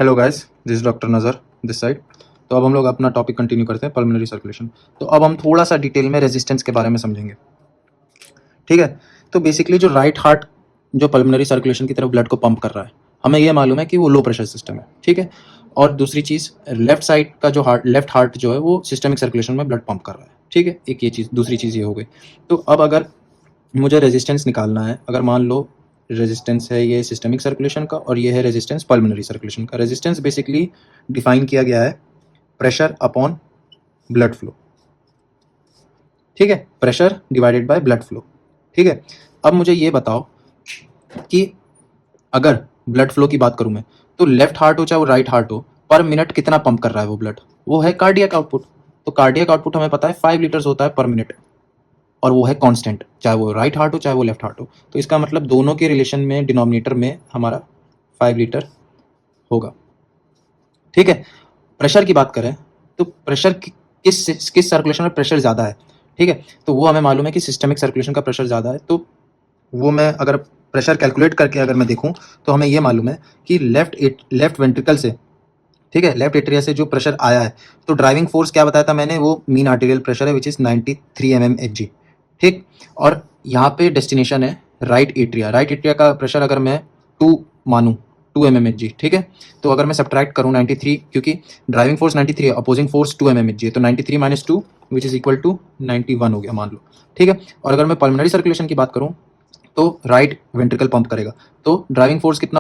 Hello guys, this is doctor नज़र this side. तो अब हम लोग अपना टॉपिक कंटिन्यू करते हैं, पल्मोनरी सर्कुलेशन। तो अब हम थोड़ा सा डिटेल में रेजिस्टेंस के बारे में समझेंगे। ठीक है। तो बेसिकली जो राइट हार्ट जो पल्मोनरी सर्कुलेशन की तरफ ब्लड को पंप कर रहा है, हमें यह मालूम है कि वो लो प्रेशर सिस्टम है। ठीक है। और दूसरी चीज़, लेफ्ट साइड का जो लेफ्ट हार्ट जो है वो सिस्टमिक सर्कुलेशन में ब्लड पंप कर रहा है। ठीक है। एक ये चीज़, दूसरी चीज़ ये हो गई। तो अब अगर मुझे रेजिस्टेंस निकालना है, अगर मान लो रेजिस्टेंस है ये सिस्टमिक सर्कुलेशन का और ये है रेजिस्टेंस पल्मोनरी सर्कुलेशन का। रेजिस्टेंस बेसिकली डिफाइन किया गया है प्रेशर अपॉन ब्लड फ्लो। ठीक है, pressure divided by blood flow. ठीक है। अब मुझे ये बताओ कि अगर ब्लड फ्लो की बात करूं मैं, तो लेफ्ट हार्ट हो चाहे वो राइट हार्ट हो, पर मिनट कितना पंप कर रहा है वो ब्लड, वो है कार्डियक आउटपुट। तो कार्डियक आउटपुट हमें पता है 5 लीटर्स होता है पर मिनट, और वो है कांस्टेंट, चाहे वो राइट हार्ट हो चाहे वो लेफ्ट हार्ट हो। तो इसका मतलब दोनों के रिलेशन में डिनोमिनेटर में हमारा 5 लीटर होगा। ठीक है। प्रेशर की बात करें तो प्रेशर किस सर्कुलेशन में प्रेशर ज़्यादा है। ठीक है। तो वो हमें मालूम है कि सिस्टमिक सर्कुलेशन का प्रेशर ज़्यादा है। तो वो मैं अगर प्रेशर कैलकुलेट करके अगर मैं देखूं तो हमें ये मालूम है कि लेफ्ट वेंट्रिकल से, ठीक है, लेफ्ट एट्रिया से जो प्रेशर आया है, तो ड्राइविंग फोर्स क्या बताया था मैंने, वो मीन आर्टेरियल प्रेशर है विच इज़ 93 mmHg। ठीक। और यहाँ पे डेस्टिनेशन है राइट एट्रिया। राइट एट्रिया का प्रेशर अगर मैं 2 मानूँ, 2 mmHg। ठीक है। तो अगर मैं सब्ट्रैक्ट करूँ 93, क्योंकि ड्राइविंग फोर्स 93 है, अपोजिंग फोर्स 2 mmHg है, तो 93 minus 2 which is equal to 91 हो गया मान लो। ठीक है। और अगर मैं पल्मोनरी सर्कुलेशन की बात करूँ तो राइट वेंट्रिकल पंप करेगा, तो ड्राइविंग फोर्स कितना।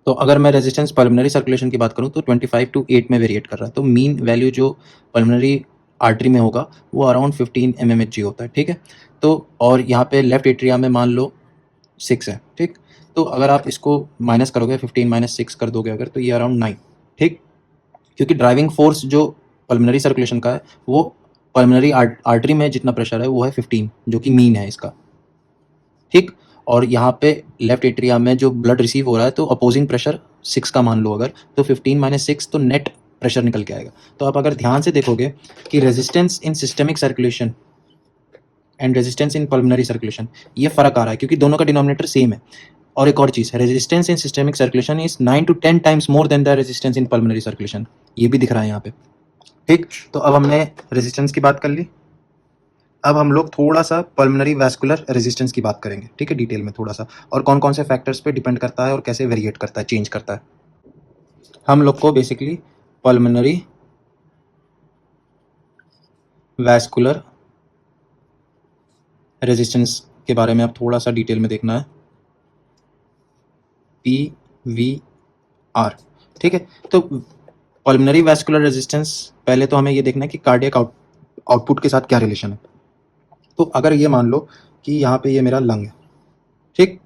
तो अगर मैं रेजिस्टेंस पल्मोनरी सर्कुलेशन की बात करूं तो 25 to 8 में वेरिएट कर रहा है। तो मीन वैल्यू जो पल्मोनरी आर्टरी में होगा वो अराउंड 15 mmHg होता है। ठीक है। तो और यहाँ पे लेफ्ट एट्रिया में मान लो 6 है। ठीक। तो अगर आप इसको माइनस करोगे, 15 माइनस 6 कर दोगे अगर, तो ये अराउंड 9। ठीक। क्योंकि ड्राइविंग फोर्स जो पल्मोनरी सर्कुलेशन का है वो पल्मोनरी आर्टरी में जितना प्रेशर है वो है 15, जो कि मीन है इसका। ठीक। और यहाँ पे लेफ्ट एट्रिया में जो ब्लड रिसीव हो रहा है तो अपोजिंग प्रेशर 6 का मान लो अगर, तो 15 माइनस 6 तो नेट प्रेशर निकल के आएगा। तो आप अगर ध्यान से देखोगे कि resistance in systemic circulation and resistance in pulmonary circulation, ये फर्क आ रहा है क्योंकि दोनों का डिनोमिनेटर सेम है। और एक और चीज़, resistance in systemic circulation is 9 to 10 times more than the resistance in pulmonary circulation, ये भी दिख रहा है यहाँ पे। ठीक। तो अब हमने रेजिस्टेंस की बात कर ली। अब हम लोग थोड़ा सा पल्मोनरी वैस्कुलर रेजिस्टेंस की बात करेंगे। ठीक है, डिटेल में थोड़ा सा, और कौन कौन से फैक्टर्स पे डिपेंड करता है और कैसे वेरिएट करता है, चेंज करता है। हम लोग को बेसिकली पल्मोनरी वैस्कुलर रेजिस्टेंस के बारे में अब थोड़ा सा डिटेल में देखना है, PVR। ठीक है। तो पल्मोनरी वैस्कुलर रेजिस्टेंस, पहले तो हमें ये देखना है कि कार्डियक आउटपुट के साथ क्या रिलेशन है। तो अगर ये मान लो कि यहाँ पे ये मेरा लंग है, ठीक,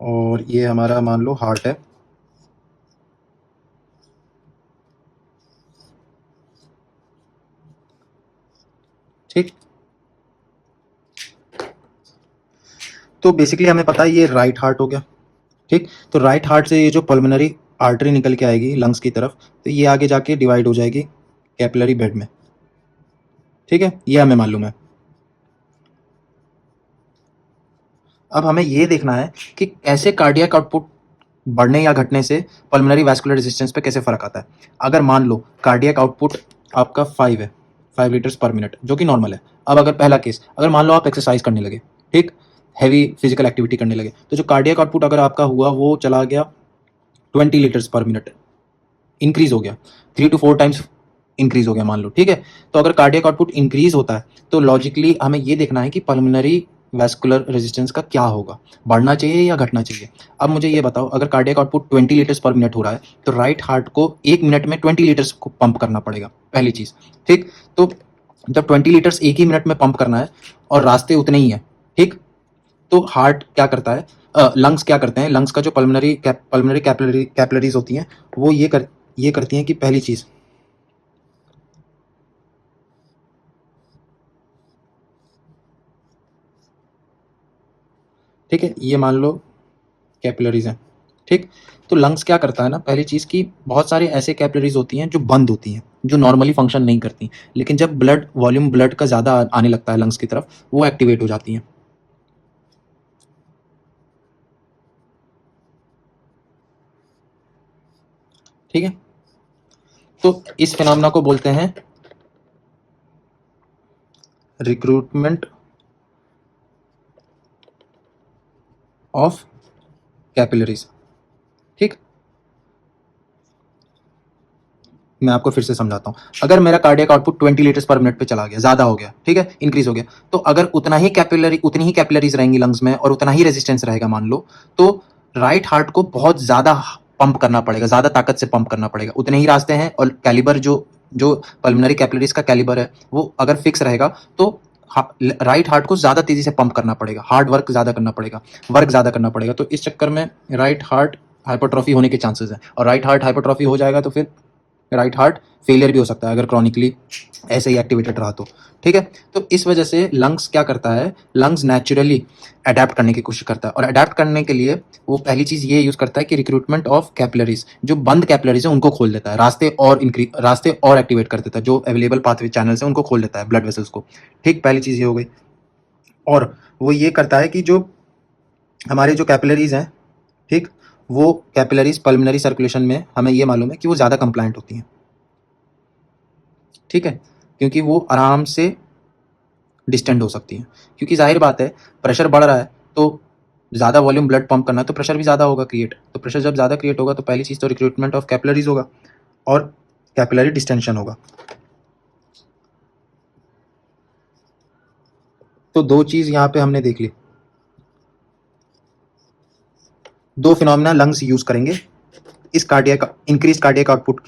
और ये हमारा मान लो हार्ट है। ठीक। तो बेसिकली हमें पता है ये राइट हार्ट हो गया। ठीक। तो राइट हार्ट से ये जो पल्मोनरी आर्टरी निकल के आएगी लंग्स की तरफ, तो ये आगे जाके डिवाइड हो जाएगी कैपिलरी बेड में। ठीक है, ये हमें मालूम है। अब हमें ये देखना है कि कैसे कार्डियक आउटपुट बढ़ने या घटने से पल्मोनरी वैस्कुलर रेजिस्टेंस पे कैसे फर्क आता है। अगर मान लो कार्डियक आउटपुट आपका 5 है, 5 लीटर्स पर मिनट, जो कि नॉर्मल है। अब अगर पहला केस, अगर मान लो आप एक्सरसाइज करने लगे, ठीक, हैवी फिजिकल एक्टिविटी करने लगे, तो जो कार्डियक आउटपुट अगर आपका हुआ वो चला गया 20 लीटर्स पर मिनट, इंक्रीज हो गया, 3 to 4 टाइम्स इंक्रीज हो गया मान लो। ठीक है। तो अगर कार्डियक आउटपुट इंक्रीज होता है तो लॉजिकली हमें ये देखना है कि पल्मोनरी वैस्कुलर रेजिस्टेंस का क्या होगा, बढ़ना चाहिए या घटना चाहिए। अब मुझे ये बताओ, अगर कार्डियक आउटपुट 20 लीटर्स पर मिनट हो रहा है तो राइट हार्ट को 1 मिनट में 20 लीटर्स को पंप करना पड़ेगा, पहली चीज। ठीक। तो जब 20 लीटर्स एक ही मिनट में पंप करना है और रास्ते उतने ही है, ठीक, तो हार्ट क्या करता है, लंग्स क्या करते हैं, लंग्स का जो पल्मोनरी कैपिलरीज होती हैं वो ये करती हैं कि पहली चीज, ठीक है, ये मान लो कैपिलरीज हैं। ठीक। तो लंग्स क्या करता है ना, पहली चीज़ की बहुत सारे ऐसे कैपिलरीज होती हैं जो बंद होती हैं, जो नॉर्मली फंक्शन नहीं करती, लेकिन जब ब्लड का ज़्यादा आने लगता है लंग्स की तरफ, वो एक्टिवेट हो जाती हैं। ठीक है, तो इस फिनोमेना को बोलते हैं रिक्रूटमेंट ऑफ कैपिलरीज। ठीक, मैं आपको फिर से समझाता हूँ। अगर मेरा कार्डियक आउटपुट 20 लीटर्स पर मिनट पे चला गया, ज्यादा हो गया, ठीक है, इंक्रीज हो गया, तो अगर उतनी ही कैपिलरीज रहेंगी लंग्स में और उतना ही रेजिस्टेंस रहेगा मान लो, तो राइट हार्ट को बहुत ज्यादा पंप करना पड़ेगा, ज्यादा ताकत से पंप करना पड़ेगा। उतने ही रास्ते हैं और कैलिबर जो जो पल्मोनरी कैपिलरीज का कैलिबर है वो अगर फिक्स रहेगा तो राइट हार्ट को ज्यादा तेजी से पंप करना पड़ेगा, हार्ड वर्क ज्यादा करना पड़ेगा, वर्क ज्यादा करना पड़ेगा। तो इस चक्कर में राइट हार्ट हाइपरट्रॉफी होने के चांसेस हैं, और राइट हार्ट हाइपरट्रॉफी हो जाएगा तो फिर राइट हार्ट फेलियर भी हो सकता है अगर क्रॉनिकली ऐसे ही एक्टिवेटेड रहा तो। ठीक है, तो इस वजह से लंग्स क्या करता है, लंग्स नेचुरली अडेप्ट करने की कोशिश करता है, और अडेप्ट करने के लिए वो पहली चीज ये यूज करता है कि रिक्रूटमेंट ऑफ कैपिलरीज, जो बंद कैपिलरीज है उनको खोल देता है, रास्ते और एक्टिवेट कर देता है, जो अवेलेबल पाथवे चैनल्स है उनको खोल देता है, ब्लड वेसल्स को। ठीक, पहली चीज ये हो गई। और वो ये करता है कि जो हमारे जो कैपिलरीज हैं, ठीक, वो कैपिलरीज पल्मोनरी सर्कुलेशन में हमें ये मालूम है कि वो ज़्यादा कंप्लाइंट होती हैं। ठीक है, क्योंकि वो आराम से डिस्टेंड हो सकती हैं, क्योंकि जाहिर बात है प्रेशर बढ़ रहा है तो ज़्यादा वॉल्यूम ब्लड पंप करना है तो प्रेशर भी ज़्यादा होगा क्रिएट, तो प्रेशर जब ज़्यादा क्रिएट होगा तो पहली चीज़ तो रिक्रूटमेंट ऑफ कैपिलरीज होगा और कैपिलरी डिस्टेंशन होगा। तो दो चीज़ यहाँ पे हमने देख ली, दो फिनोमिना लंग्स यूज करेंगे इस इंक्रीज कार्डियक आउटपुट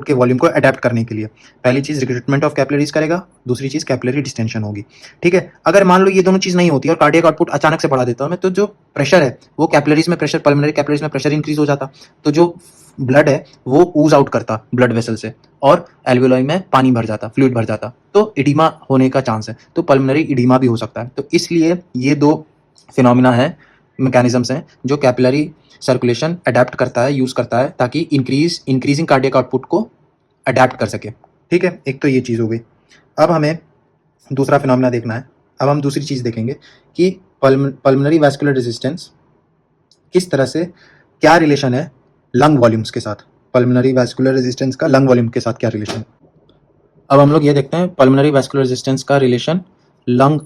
के वॉल्यूम को अडेप्ट करने के लिए। पहली चीज रिक्रूटमेंट ऑफ कैपिलरीज करेगा, दूसरी चीज कैपिलरी डिस्टेंशन होगी। ठीक है, अगर मान लो ये दोनों चीज नहीं होती और कार्डियक आउटपुट अचानक से बढ़ा देता हूं मैं, तो जो प्रेशर है वो कैपिलरीज में प्रेशर, पल्मोनरी कैपिलरीज में प्रेशर इंक्रीज हो जाता, तो जो ब्लड है वो ऊज आउट करता ब्लड वेसल से और एल्वेओलाई में पानी भर जाता, फ्लूइड भर जाता, तो इडीमा होने का चांस है, तो पल्मोनरी इडीमा भी हो सकता है। तो इसलिए ये दो फिनोमिना है, मैकेनिज्म्स हैं जो कैपिलरी सर्कुलेशन अडेप्ट करता है, यूज करता है ताकि इंक्रीजिंग कार्डियक आउटपुट को अडेप्ट कर सके। ठीक है, एक तो ये चीज़ हो गई। अब हमें दूसरा फिनोमेना देखना है। अब हम दूसरी चीज़ देखेंगे कि पल्मोनरी वैस्कुलर रेजिस्टेंस किस तरह से, क्या रिलेशन है लंग वॉल्यूम्स के साथ, पल्मोनरी वैस्कुलर रेजिस्टेंस का लंग वॉल्यूम के साथ क्या रिलेशन है। अब हम लोग ये देखते हैं पल्मोनरी वैस्कुलर रेजिस्टेंस का रिलेशन लंग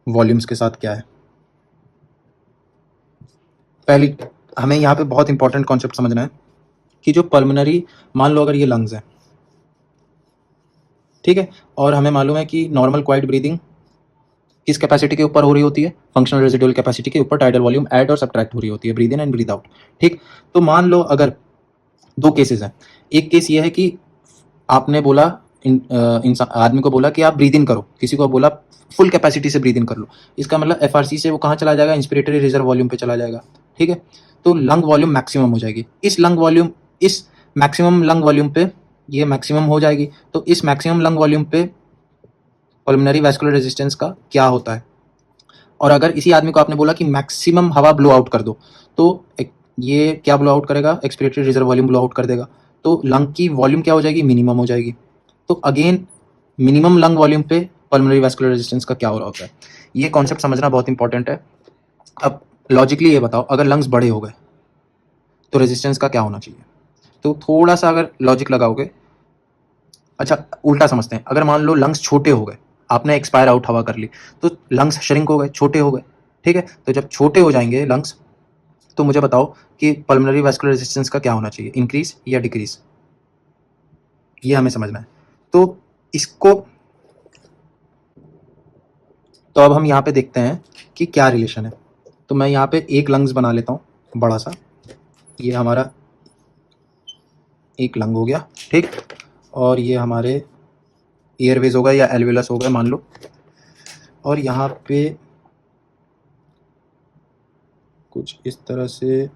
वॉल्यूम्स के साथ क्या है। पहली हमें यहाँ पे बहुत इंपॉर्टेंट कॉन्सेप्ट समझना है कि जो पल्मोनरी, मान लो अगर ये लंग्स है, ठीक है, और हमें मालूम है कि नॉर्मल क्वाइट ब्रीदिंग किस कैपेसिटी के ऊपर हो रही होती है, फंक्शनल रेजिडुअल कैपेसिटी के ऊपर टाइडल वॉल्यूम ऐड और सब्ट्रैक्ट हो रही होती है, breathe in and breathe out. ठीक, तो मान लो अगर दो केसेस हैं, एक केस ये है कि आपने बोला इंसान आदमी को बोला कि आप ब्रीद इन करो, किसी को बोला फुल कैपेसिटी से ब्रीद इन कर लो, इसका मतलब एफआरसी से वो कहाँ चला जाएगा, इंस्पिरेटरी रिजर्व वॉल्यूम पे चला जाएगा। ठीक है, तो लंग वॉल्यूम मैक्सिमम हो जाएगी, इस मैक्सिमम लंग वॉल्यूम पे ये मैक्सिमम हो जाएगी, तो इस मैक्सिमम लंग वॉल्यूम पे पल्मोनरी वैस्कुलर रेजिस्टेंस का क्या होता है। और अगर इसी आदमी को आपने बोला कि मैक्सिमम हवा ब्लो आउट कर दो, तो ये क्या ब्लो आउट करेगा, expiratory reserve volume blow out कर देगा, तो लंग की वॉल्यूम क्या हो जाएगी, मिनिमम हो जाएगी। तो अगेन मिनिमम लंग वॉल्यूम पे पल्मोनरी वैस्कुलर रेजिस्टेंस का क्या हो रहा होता है, ये कॉन्सेप्ट समझना बहुत इंपॉर्टेंट है। अब लॉजिकली ये बताओ, अगर लंग्स बड़े हो गए तो रेजिस्टेंस का क्या होना चाहिए, तो थोड़ा सा अगर लॉजिक लगाओगे, अच्छा उल्टा समझते हैं, अगर मान लो लंग्स छोटे हो गए, आपने एक्सपायर आउट हवा कर ली, तो लंग्स श्रिंक हो गए, छोटे हो गए। ठीक है, तो जब छोटे हो जाएंगे लंग्स, तो मुझे बताओ कि पल्मोनरी वैस्कुलर रेजिस्टेंस का क्या होना चाहिए, इंक्रीज या डिक्रीज, ये हमें समझना है। तो इसको, तो अब हम यहाँ पे देखते हैं कि क्या रिलेशन है। तो मैं यहाँ पे एक लंग्स बना लेता हूँ बड़ा सा, ये हमारा एक लंग हो गया, ठीक, और ये हमारे एयरवेज हो गए या एल्वेलस हो गए मान लो, और यहाँ पे कुछ इस तरह से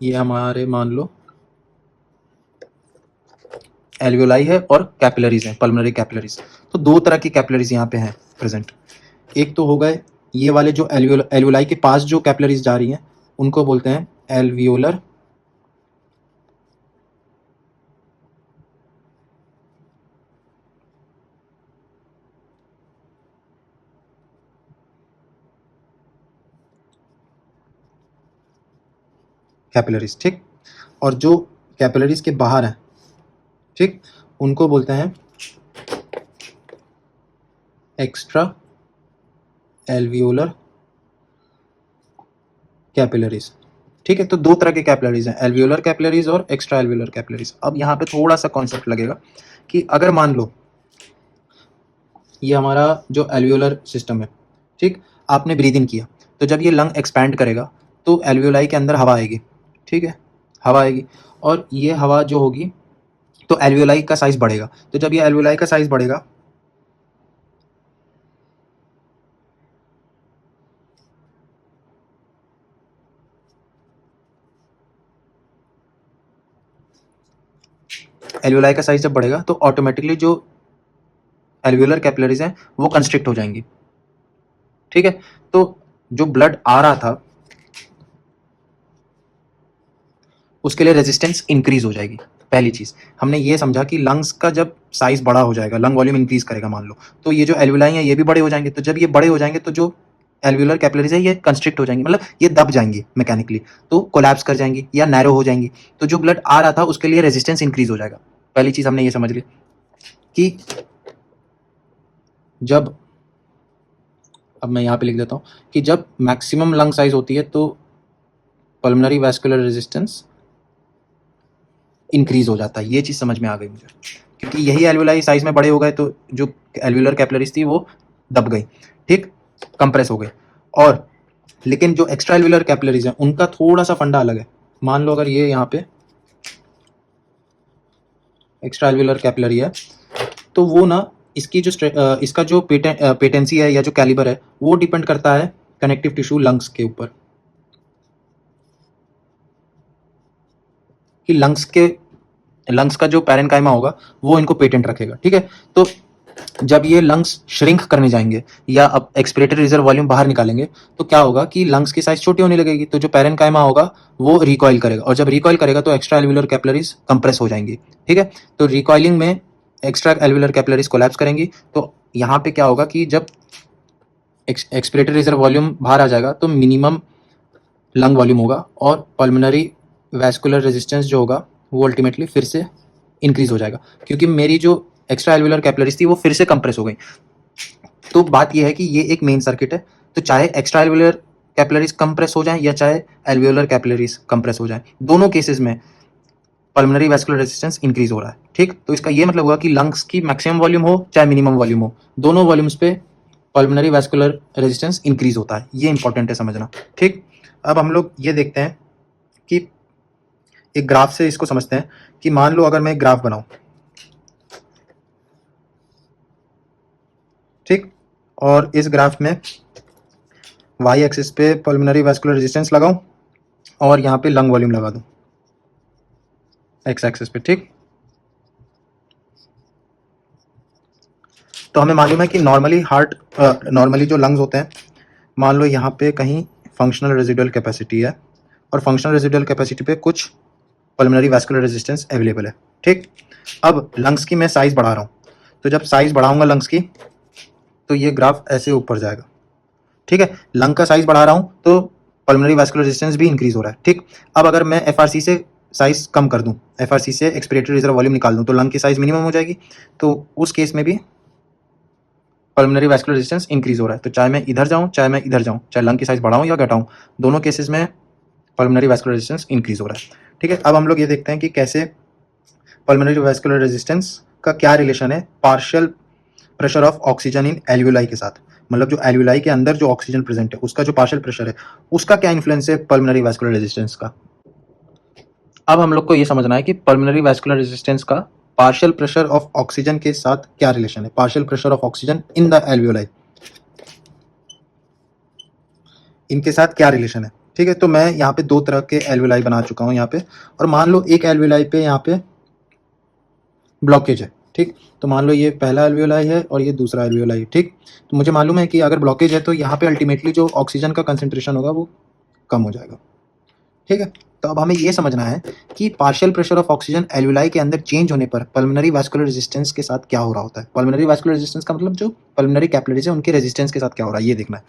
ये हमारे मान लो एल्वेलाई है और कैपिलरीज हैं, पल्मोनरी कैपिलरीज। तो दो तरह की कैपिलरीज यहाँ पे हैं प्रेजेंट, एक तो हो गए ये वाले जो एल्वियोलाई के पास जो कैपिलरीज जा रही हैं उनको बोलते हैं एल्वियोलर कैपिलरीज, ठीक। और जो कैपिलरीज के बाहर हैं, ठीक, उनको बोलते हैं एक्स्ट्रा एल्वियोलर कैपिलरीज, ठीक है। तो दो तरह के कैपिलरीज हैं, एल्वियोलर कैपिलरीज और एक्स्ट्रा एल्वियोलर कैपिलरीज। अब यहाँ पे थोड़ा सा कॉन्सेप्ट लगेगा कि अगर मान लो ये हमारा जो एल्वियोलर सिस्टम है, ठीक, आपने ब्रीद इन किया तो जब ये लंग एक्सपैंड करेगा तो एल्वियोलाई के अंदर हवा आएगी, ठीक है, हवा आएगी और ये हवा जो होगी तो एल्वियोलाई का साइज बढ़ेगा। तो जब ये एल्वियोलाई का साइज बढ़ेगा एल्वियोलाई का साइज जब बढ़ेगा तो ऑटोमेटिकली जो एल्वियोलर कैपिलरीज हैं वो कंस्ट्रिक्ट हो जाएंगी, ठीक है। तो जो ब्लड आ रहा था उसके लिए रेजिस्टेंस इंक्रीज हो जाएगी। पहली चीज हमने ये समझा कि लंग्स का जब साइज बड़ा हो जाएगा, लंग वॉल्यूम इंक्रीज करेगा मान लो, तो ये जो एल्वियोलाई हैं ये भी बड़े हो जाएंगे। तो जब ये बड़े हो जाएंगे तो जो एल्वियोलर कैपिलरीज है ये कंस्ट्रिक्ट हो जाएंगी, मतलब ये दब जाएंगी मैकेनिकली, तो कोलैप्स कर जाएंगी या नैरो हो जाएंगी। तो जो ब्लड आ रहा था उसके लिए रेजिस्टेंस इंक्रीज हो जाएगा। पहली चीज हमने ये समझ ली कि जब, अब मैं यहाँ पे लिख देता हूँ कि जब मैक्सिमम लंग साइज होती है तो पल्मोनरी वैस्कुलर रेजिस्टेंस इंक्रीज हो जाता है। ये चीज़ समझ में आ गई मुझे, क्योंकि यही एल्वियोलाई साइज में बड़े हो गए तो जो एल्वियोलर कैपिलरीज थी वो दब गई, ठीक, कंप्रेस हो गई। और लेकिन जो एक्स्ट्रा एल्वियोलर कैपिलरीज हैं उनका थोड़ा सा फंडा अलग है। मान लो अगर ये यहाँ पे एक्स्ट्रा एल्वियोलर कैपिलरी है तो वो ना इसकी जो इसका जो पेटेंसी है या जो कैलिबर है वो डिपेंड करता है कनेक्टिव टिश्यू लंग्स के ऊपर, कि लंग्स का जो पैरेन्काइमा होगा वो इनको पेटेंट रखेगा, ठीक है। तो जब ये लंग्स श्रिंक करने जाएंगे या अब एक्सपिरेटरी रिजर्व वॉल्यूम बाहर निकालेंगे तो क्या होगा कि लंग्स की साइज छोटी होने लगेगी, तो जो पैरेन्काइमा होगा वो रिकॉइल करेगा और जब रिकॉइल करेगा तो एक्स्ट्रा एल्वियोलर कैपिलरीज कंप्रेस हो जाएंगी, ठीक है। तो रिकॉइलिंग में एक्स्ट्रा एल्वियोलर कैपिलरीज कोलैप्स करेंगी। तो यहाँ पे क्या होगा कि जब एक्सपिरेटरी रिजर्व वॉल्यूम बाहर आ जाएगा तो मिनिमम लंग वॉल्यूम होगा और पल्मोनरी वैस्कुलर रेजिस्टेंस जो होगा वो अल्टीमेटली फिर से इंक्रीज हो जाएगा, क्योंकि मेरी जो एक्स्ट्रा एल्वियोलर कैपिलरीज थी वो फिर से कंप्रेस हो गई। तो बात यह है कि ये एक मेन सर्किट है, तो चाहे एक्स्ट्रा एल्वियोलर कैपिलरीज कंप्रेस हो जाए या चाहे एल्वियोलर कैपिलरीज कंप्रेस हो जाए, दोनों केसेस में पल्मोनरी वैस्कुलर रेजिस्टेंस इंक्रीज हो रहा है, ठीक। तो इसका ये मतलब हुआ कि लंग्स की मैक्सिमम वॉल्यूम हो चाहे मिनिमम वॉल्यूम हो, दोनों वॉल्यूम्स पे पल्मोनरी वैस्कुलर रेजिस्टेंस इंक्रीज होता है। ये इंपॉर्टेंट है समझना, ठीक। अब हम लोग ये देखते हैं कि एक ग्राफ से इसको समझते हैं कि मान लो अगर मैं एक ग्राफ बनाऊं, ठीक, और इस ग्राफ में वाई एक्सिस पे पल्मोनरी वैस्कुलर रेजिस्टेंस लगाऊं और यहाँ पे लंग वॉल्यूम लगा दूं एक्स एक्सिस पे, ठीक। तो हमें मालूम है कि नॉर्मली जो लंग्स होते हैं, मान लो यहाँ पे कहीं फंक्शनल रेजिडुअल कैपेसिटी है और फंक्शनल रेजिडुअल कैपेसिटी पे कुछ पल्मोनरी वैस्कुलर रेजिस्टेंस अवेलेबल है, ठीक। अब लंग्स की मैं साइज बढ़ा रहा हूँ, तो जब साइज बढ़ाऊंगा लंग्स की तो ये ग्राफ ऐसे ऊपर जाएगा, ठीक है। लंग का साइज बढ़ा रहा हूँ तो पल्मोनरी वैस्कुलर रेजिस्टेंस भी इंक्रीज हो रहा है, ठीक। अब अगर मैं एफआरसी से साइज कम कर दूं, एफआरसी से एक्सपिरेटरी रिजर्व वॉल्यूम निकाल दूं तो लंग की साइज मिनिमम हो जाएगी, तो उस केस में भी पल्मोनरी वैस्कुलर रेजिस्टेंस इंक्रीज हो रहा है। तो चाहे मैं इधर जाऊं चाहे मैं इधर जाऊं, चाहे लंग की साइज बढ़ाऊं या घटाऊं, दोनों केसेस में पल्मोनरी वैस्कुलर रेजिस्टेंस इंक्रीज हो रहा है, ठीक है। अब हम लोग ये देखते हैं कि कैसे पल्मोनरी वैस्कुलर रेजिस्टेंस का क्या रिलेशन है partial pressure of oxygen in alveoli के साथ, मतलब जो एल्वियोलाई के अंदर जो ऑक्सीजन प्रेजेंट है उसका जो पार्शियल प्रेशर है उसका क्या इन्फ्लुएंस है पल्मोनरी वैस्कुलर रेजिस्टेंस का। अब हम लोग को ये समझना है कि पल्मोनरी वैस्कुलर रेजिस्टेंस का पार्शियल प्रेशर ऑफ ऑक्सीजन के साथ क्या रिलेशन है, partial pressure of oxygen in the alveoli, इनके साथ क्या रिलेशन है, ठीक है। तो मैं यहाँ पे दो तरह के एल्वियोलाई बना चुका हूँ यहाँ पे, और मान लो एक एल्वियोलाई पे यहाँ पे ब्लॉकेज है, ठीक, तो मान लो ये पहला एल्वियोलाई है और ये दूसरा एल्वियोलाई है। ठीक, तो मुझे मालूम है कि अगर ब्लॉकेज है तो यहाँ पे अल्टीमेटली जो ऑक्सीजन का कंसंट्रेशन होगा वो कम हो जाएगा। ठीक है, तो अब हमें ये समझना है कि partial pressure of oxygen alveoli के अंदर चेंज होने पर पल्मोनरी वास्कुलर रेजिस्टेंस के साथ क्या हो रहा होता है। पल्मोनरी वास्कुलर रेजिस्टेंस का मतलब जो पल्मोनरी कैपिलरीज है उनके रेजिस्टेंस के साथ क्या हो रहा है ये देखना है।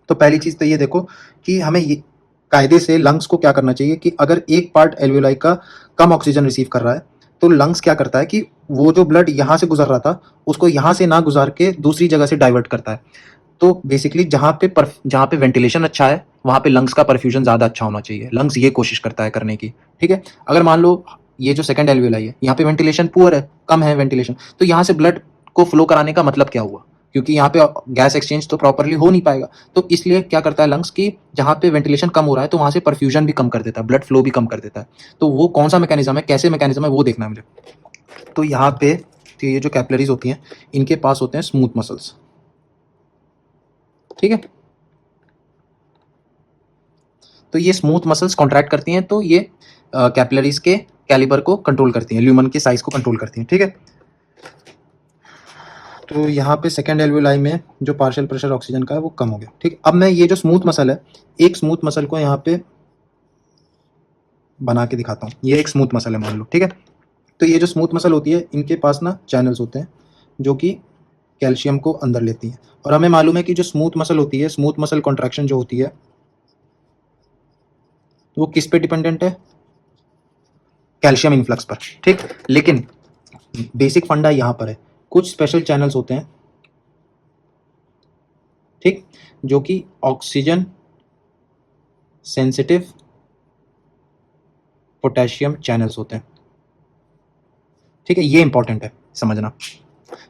तो पहली चीज तो ये देखो कि हमें ये कायदे से लंग्स को क्या करना चाहिए कि अगर एक पार्ट एल्वियोलाई का कम ऑक्सीजन रिसीव कर रहा है तो लंग्स क्या करता है कि वो जो ब्लड यहाँ से गुजर रहा था उसको यहाँ से ना गुजार के दूसरी जगह से डाइवर्ट करता है। तो बेसिकली जहाँ पे वेंटिलेशन अच्छा है वहाँ पे लंग्स का परफ्यूजन ज़्यादा अच्छा होना चाहिए। लंग्स ये कोशिश करता है करने की। ठीक है, अगर मान लो ये जो सेकंड एल्वियोलाई है यहाँ पे वेंटिलेशन पुअर है, कम है वेंटिलेशन, तो यहाँ से ब्लड को फ्लो कराने का मतलब क्या हुआ, क्योंकि यहाँ पे गैस एक्सचेंज तो प्रॉपरली हो नहीं पाएगा। तो इसलिए क्या करता है लंग्स की जहाँ पे वेंटिलेशन कम हो रहा है तो वहाँ से परफ्यूजन भी कम कर देता है, ब्लड फ्लो भी कम कर देता है। तो वो कौन सा मैकेनिज्म है, कैसे मैकेनिज्म है वो देखना है मुझे। तो यहाँ पे तो ये जो कैपिलरीज होती हैं इनके पास होते हैं स्मूथ मसल्स। ठीक है, तो ये स्मूथ मसल्स कॉन्ट्रैक्ट करती हैं तो ये कैपिलरीज के कैलिबर को कंट्रोल करती हैं, ल्यूमन के साइज को कंट्रोल करती हैं। ठीक है, तो यहाँ पे सेकेंड एल्वियोलाई में जो पार्शियल प्रेशर ऑक्सीजन का है वो कम हो गया। ठीक, अब मैं ये जो स्मूथ मसल है एक स्मूथ मसल को यहाँ पे बना के दिखाता हूँ। ये एक स्मूथ मसल है मान लो। ठीक है, तो ये जो स्मूथ मसल होती है इनके पास ना चैनल्स होते हैं जो कि कैल्शियम को अंदर लेती हैं। और हमें मालूम है कि जो स्मूथ मसल होती है, स्मूथ मसल कॉन्ट्रैक्शन जो होती है वो किस पे डिपेंडेंट है, कैल्शियम इन्फ्लक्स पर। ठीक, लेकिन बेसिक फंडा यहाँ पर है, कुछ स्पेशल चैनल्स होते हैं ठीक, जो कि ऑक्सीजन सेंसिटिव पोटेशियम चैनल्स होते हैं। ठीक है, ये इंपॉर्टेंट है समझना।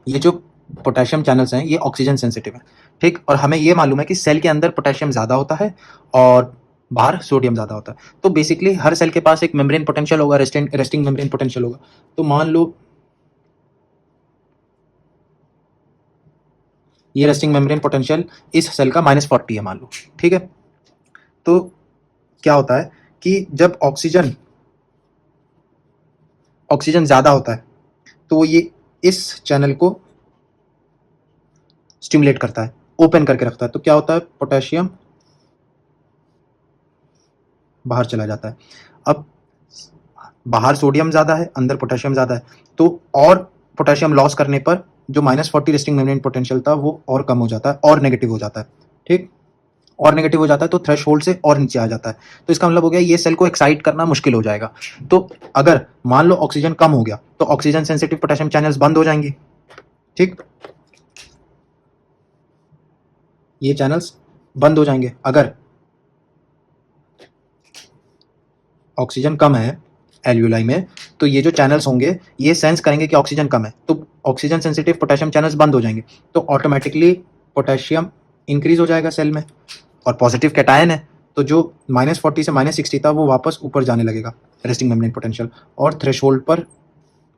ये जो पोटेशियम चैनल्स हैं ये ऑक्सीजन सेंसिटिव है। ठीक, और हमें ये मालूम है कि सेल के अंदर पोटेशियम ज़्यादा होता है और बाहर सोडियम ज़्यादा होता है। तो बेसिकली हर सेल के पास एक मेम्ब्रेन पोटेंशियल होगा, रेस्टिंग मेम्ब्रेन पोटेंशियल होगा। तो मान लो ये रेस्टिंग मेम्ब्रेन पोटेंशियल इस सेल का -40 है मान लो। ठीक है, तो क्या होता है कि जब ऑक्सीजन ज़्यादा होता है तो ये इस चैनल को स्टिमुलेट करता है, ओपन करके रखता है। तो क्या होता है, पोटेशियम बाहर चला जाता है। अब बाहर सोडियम ज़्यादा है, अंदर पोटेशियम ज़्यादा है, तो और पोटेशियम लॉस करने पर जो -40 रेस्टिंग मेम्ब्रेन पोटेंशियल था वो और कम हो जाता है और नेगेटिव हो जाता है। ठीक, और नेगेटिव हो जाता है तो थ्रेशोल्ड से और नीचे आ जाता है। तो इसका मतलब हो गया ये सेल को एक्साइट करना मुश्किल हो जाएगा। तो अगर मान लो ऑक्सीजन कम हो गया तो ऑक्सीजन सेंसिटिव पोटेशियम चैनल्स बंद हो जाएंगे। ठीक, ये चैनल्स बंद हो जाएंगे। अगर ऑक्सीजन कम है एल्वियोलाई में तो ये जो चैनल्स होंगे ये सेंस करेंगे कि ऑक्सीजन कम है, तो ऑक्सीजन सेंसिटिव पोटेशियम चैनल्स बंद हो जाएंगे। तो ऑटोमेटिकली पोटेशियम इंक्रीज हो जाएगा सेल में और पॉजिटिव कैटायन है तो जो -40 से -60 था वो वापस ऊपर जाने लगेगा रेस्टिंग मेम्ब्रेन पोटेंशियल और थ्रेशोल्ड पर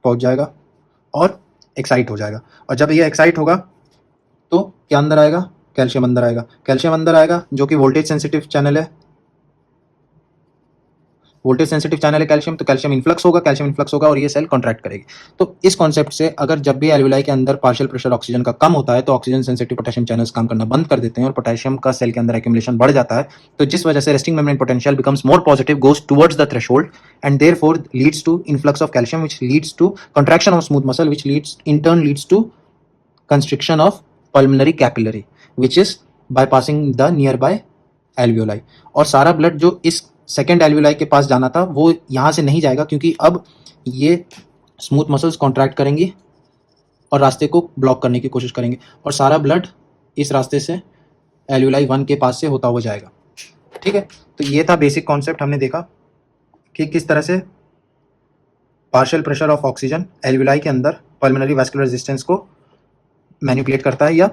पहुंच जाएगा और एक्साइट हो जाएगा। और जब ये एक्साइट होगा तो क्या अंदर आएगा, कैल्शियम अंदर आएगा। कैल्शियम अंदर आएगा जो कि वोल्टेज सेंसिटिव चैनल है, वोल्टेज सेंसिटिव चैनल है कैल्शियम, तो कैल्शियम इन्फ्लक्स होगा और ये सेल कॉन्ट्रैक्ट करेगी। तो इस कॉन्सेप्ट से अगर जब भी एल्वियोलाई के अंदर पार्शियल प्रेशर ऑक्सीजन का कम होता है तो ऑक्सीजन सेंसिटिव पोटेशियम चैनल्स काम करना बंद कर देते हैं और पोटेशियम का सेल के अंदर एक्यूमुलेशन बढ़ जाता है। तो जिस वजह से resting membrane potential becomes more positive, goes towards the threshold and therefore leads to influx of calcium which leads to contraction of smooth muscle which leads in turn leads to constriction of pulmonary capillary which is bypassing the nearby alveoli. और सारा blood जो इस second alveoli के पास जाना था वो यहाँ से नहीं जाएगा क्योंकि अब ये स्मूथ मसल्स कॉन्ट्रैक्ट करेंगी और रास्ते को ब्लॉक करने की कोशिश करेंगे और सारा ब्लड इस रास्ते से एल्वियोलाई 1 के पास से होता हुआ जाएगा। ठीक है, तो ये था बेसिक कॉन्सेप्ट, हमने देखा कि किस तरह से partial pressure of oxygen alveoli के अंदर पल्मोनरी वास्कुलर रेजिस्टेंस को मैनिपुलेट करता है या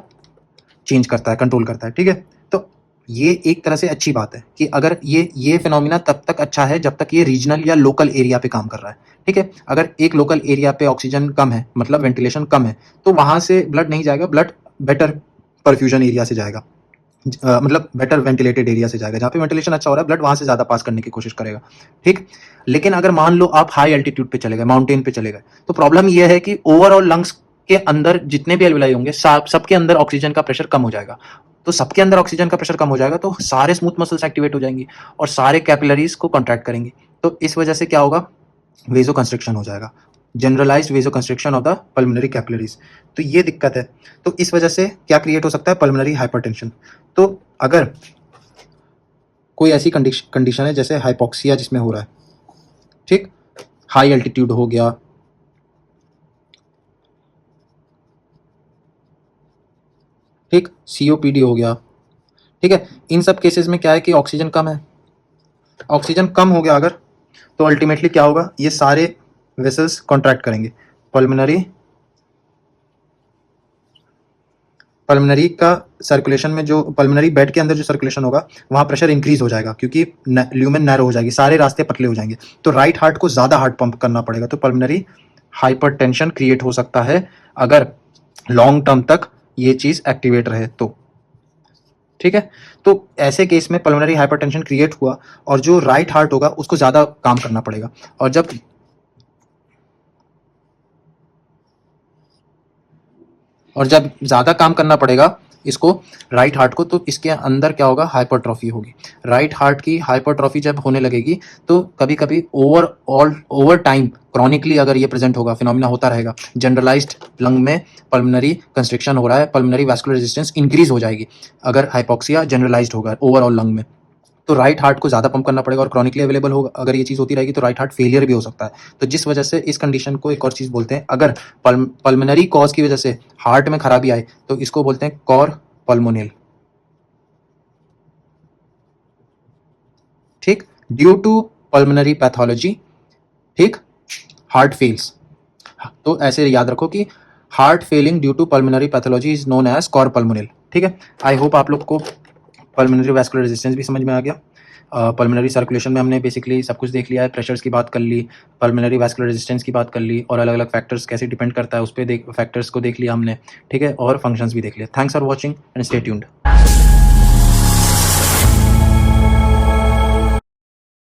चेंज करता है, कंट्रोल करता है। ठीक है, तो ये एक तरह से अच्छी बात है कि अगर ये फिनोमिना तब तक अच्छा है जब तक ये रीजनल या लोकल एरिया पे काम कर रहा है। ठीक है, अगर एक लोकल एरिया पे ऑक्सीजन कम है मतलब वेंटिलेशन कम है तो वहाँ से ब्लड नहीं जाएगा, ब्लड बेटर परफ्यूजन एरिया से जाएगा। मतलब बेटर वेंटिलेटेड एरिया से जाएगा, जहाँ पे वेंटिलेशन अच्छा हो रहा है ब्लड वहाँ से ज़्यादा पास करने की कोशिश करेगा, ठीक। लेकिन अगर मान लो आप हाई एल्टीट्यूड पे चले गए, माउंटेन पे चले गए, तो प्रॉब्लम ये है कि ओवरऑल लंग्स के अंदर जितने भी एल्विलाई होंगे सबके अंदर ऑक्सीजन का प्रेशर कम हो जाएगा। तो सबके अंदर ऑक्सीजन का प्रेशर कम हो जाएगा तो सारे स्मूथ मसल्स एक्टिवेट हो जाएंगी और सारे कैपिलरीज को कॉन्ट्रैक्ट करेंगी। तो इस वजह से क्या होगा, वेजो कंस्ट्रिक्शन हो जाएगा, generalised vasoconstriction of the pulmonary capillaries. तो ये दिक्कत है। तो इस वजह से क्या क्रिएट हो सकता है, पल्मोनरी हाइपरटेंशन। तो अगर कोई ऐसी कंडीशन है जैसे हाइपोक्सिया जिसमें हो रहा है, ठीक, हाई एल्टीट्यूड हो गया, ठीक, सीओपीडी हो गया, ठीक है, इन सब केसेस में क्या है कि ऑक्सीजन कम है। ऑक्सीजन कम हो गया अगर, तो अल्टीमेटली क्या होगा, ये सारे वेसल्स कॉन्ट्रैक्ट करेंगे, पल्मोनरी का सर्कुलेशन में जो पल्मोनरी बेड के अंदर जो सर्कुलेशन होगा वहाँ प्रेशर इंक्रीज हो जाएगा क्योंकि ल्यूमेन नैरो हो जाएगी, सारे रास्ते पतले हो जाएंगे। तो राइट हार्ट को ज़्यादा हार्ट पंप करना पड़ेगा, तो पल्मोनरी हाइपरटेंशन क्रिएट हो सकता है अगर लॉन्ग टर्म तक ये चीज़ एक्टिवेट रहे तो, ठीक है। तो ऐसे केस में पल्मोनरी हाइपरटेंशन क्रिएट हुआ और जो राइट हार्ट होगा उसको ज़्यादा काम करना पड़ेगा, और जब ज़्यादा काम करना पड़ेगा इसको, राइट हार्ट को, तो इसके अंदर क्या होगा, हाइपरट्रॉफी होगी। राइट हार्ट की हाइपरट्रॉफी जब होने लगेगी तो कभी कभी ओवर टाइम क्रॉनिकली अगर ये प्रेजेंट होगा, फिनोमिना होता रहेगा, जनरलाइज्ड लंग में पल्मोनरी कंस्ट्रिक्शन हो रहा है, पल्मोनरी वैस्कुलर रेजिस्टेंस इंक्रीज हो जाएगी अगर हाइपोक्सिया जनरलाइज्ड होगा ओवरऑल लंग में। तो राइट हार्ट को ज़्यादा पंप करना पड़ेगा और क्रॉनिकली अवेलेबल होगा, अगर ये चीज़ होती रहेगी तो राइट हार्ट फेलियर भी हो सकता है। तो जिस वजह से इस कंडीशन को एक और चीज़ बोलते हैं, अगर पल्मोनरी कॉज की वजह से हार्ट में खराबी आए तो इसको बोलते हैं कॉर पल्मोनिल, ठीक, ड्यू टू पल्मोनरी पैथोलॉजी, ठीक, हार्ट फेल्स। तो ऐसे याद रखो कि heart failing due to pulmonary pathology is known as cor pulmonale, ठीक है। आई होप आप लोग को पल्मोनरी वैस्कुलर रेजिस्टेंस भी समझ में आ गया। पल्मोनरी सर्कुलेशन में हमने बेसिकली सब कुछ देख लिया है, प्रेशर्स की बात कर ली, पल्मोनरी वैस्कुलर रेजिस्टेंस की बात कर ली, और अलग अलग फैक्टर्स कैसे डिपेंड करता है उस पर फैक्टर्स को देख लिया हमने, ठीक है, और फंक्शंस भी देख लिया। Thanks for watching and stay tuned.